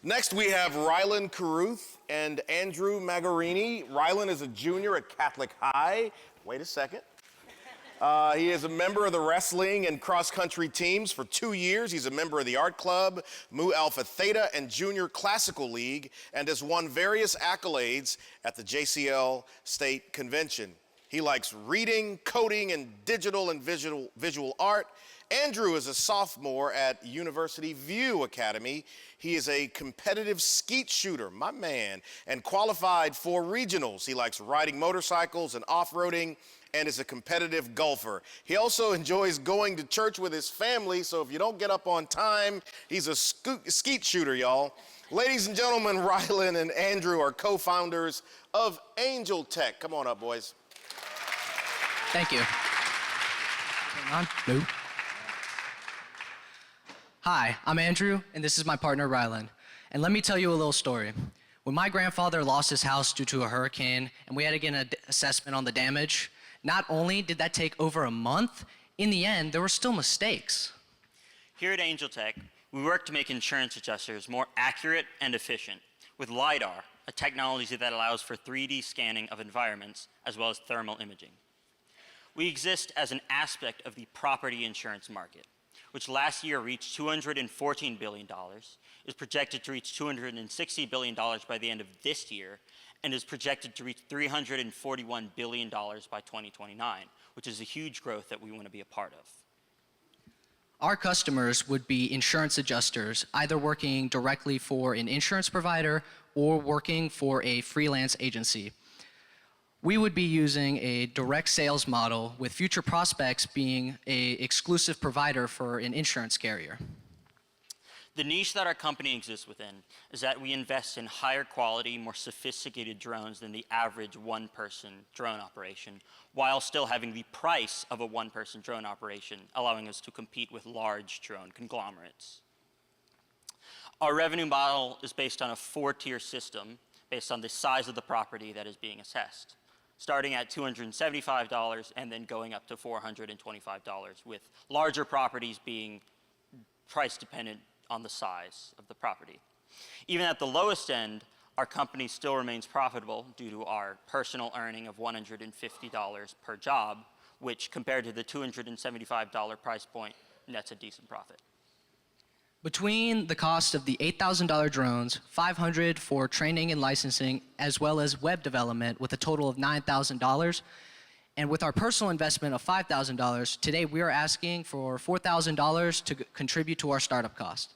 Next, we have Rylan Caruth and Andrew Magarini. Rylan is a junior at Catholic High. Wait a second. He is a member of the wrestling and cross-country teams for 2 years. He's a member of the art club, Mu Alpha Theta, and Junior Classical League, and has won various accolades at the JCL State Convention. He likes reading, coding, and digital and visual art. Andrew is a sophomore at University View Academy. He is a competitive skeet shooter, my man, and qualified for regionals. He likes riding motorcycles and off-roading, and is a competitive golfer. He also enjoys going to church with his family, so if you don't get up on time, he's a skeet shooter, y'all. Ladies and gentlemen, Rylan and Andrew are co-founders of AngelTec. Come on up, boys. Thank you. No. Hi, I'm Andrew, and this is my partner, Rylan. And let me tell you a little story. When my grandfather lost his house due to a hurricane, and we had to get an assessment on the damage, not only did that take over a month, in the end, there were still mistakes. Here at AngelTec, we work to make insurance adjusters more accurate and efficient with LiDAR, a technology that allows for 3D scanning of environments as well as thermal imaging. We exist as an aspect of the property insurance market, which last year reached $214 billion, is projected to reach $260 billion by the end of this year, and is projected to reach $341 billion by 2029, which is a huge growth that we want to be a part of. Our customers would be insurance adjusters, either working directly for an insurance provider or working for a freelance agency. We would be using a direct sales model with future prospects being an exclusive provider for an insurance carrier. The niche that our company exists within is that we invest in higher quality, more sophisticated drones than the average one-person drone operation, while still having the price of a one-person drone operation, allowing us to compete with large drone conglomerates. Our revenue model is based on a 4-tier system based on the size of the property that is being assessed, starting at $275 and then going up to $425, with larger properties being price dependent on the size of the property. Even at the lowest end, our company still remains profitable due to our personal earning of $150 per job, which compared to the $275 price point, nets a decent profit. Between the cost of the $8,000 drones, $500 for training and licensing, as well as web development with a total of $9,000, and with our personal investment of $5,000, today we are asking for $4,000 to contribute to our startup cost.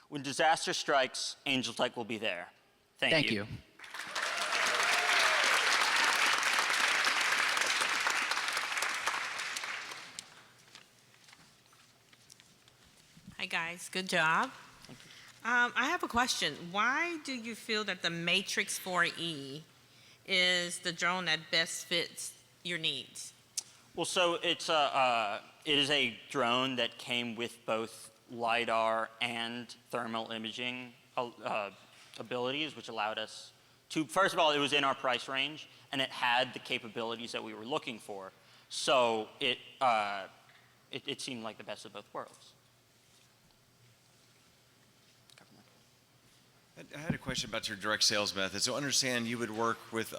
When disaster strikes, AngelTec will be there. Thank you. Hi guys, good job. I have a question. Why do you feel that the Matrix 4E is the drone that best fits your needs? Well, so it is a drone that came with both LiDAR and thermal imaging abilities, which allowed us to, first of all, it was in our price range, and it had the capabilities that we were looking for. So it seemed like the best of both worlds. I had a question about your direct sales method. So understand you would work with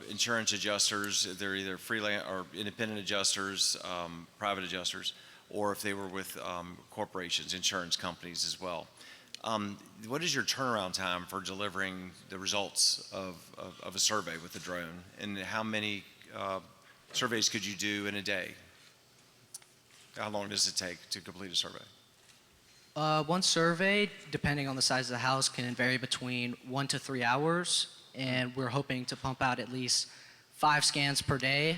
insurance adjusters. They're either freelance or independent adjusters, private adjusters, or if they were with corporations, insurance companies as well. What is your turnaround time for delivering the results of a survey with a drone? And how many surveys could you do in a day? How long does it take to complete a survey? One survey, depending on the size of the house, can vary between 1 to 3 hours, and we're hoping to pump out at least 5 scans per day,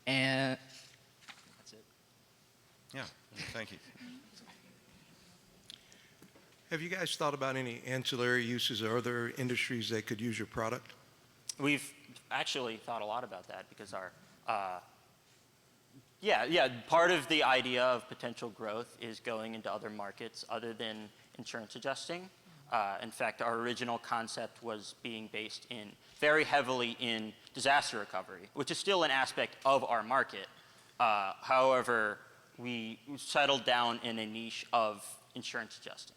and that's it. Yeah, thank you. Have you guys thought about any ancillary uses or other industries that could use your product? We've actually thought a lot about that because our part of the idea of potential growth is going into other markets other than insurance adjusting. In fact, our original concept was being based very heavily in disaster recovery, which is still an aspect of our market. However, we settled down in a niche of insurance adjusting.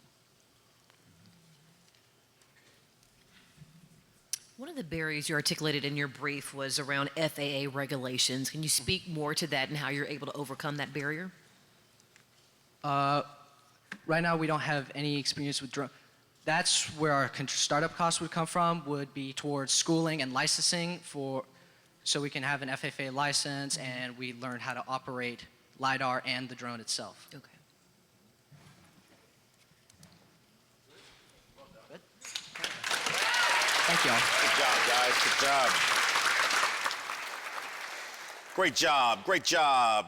One of the barriers you articulated in your brief was around FAA regulations. Can you speak more to that and how you're able to overcome that barrier? Right now, we don't have any experience with drone. That's where our startup costs would come from, would be towards schooling and licensing so we can have an FFA license and we learn how to operate LiDAR and the drone itself. Okay. Thank you all. Good job, guys. Good job. Great job. Great job.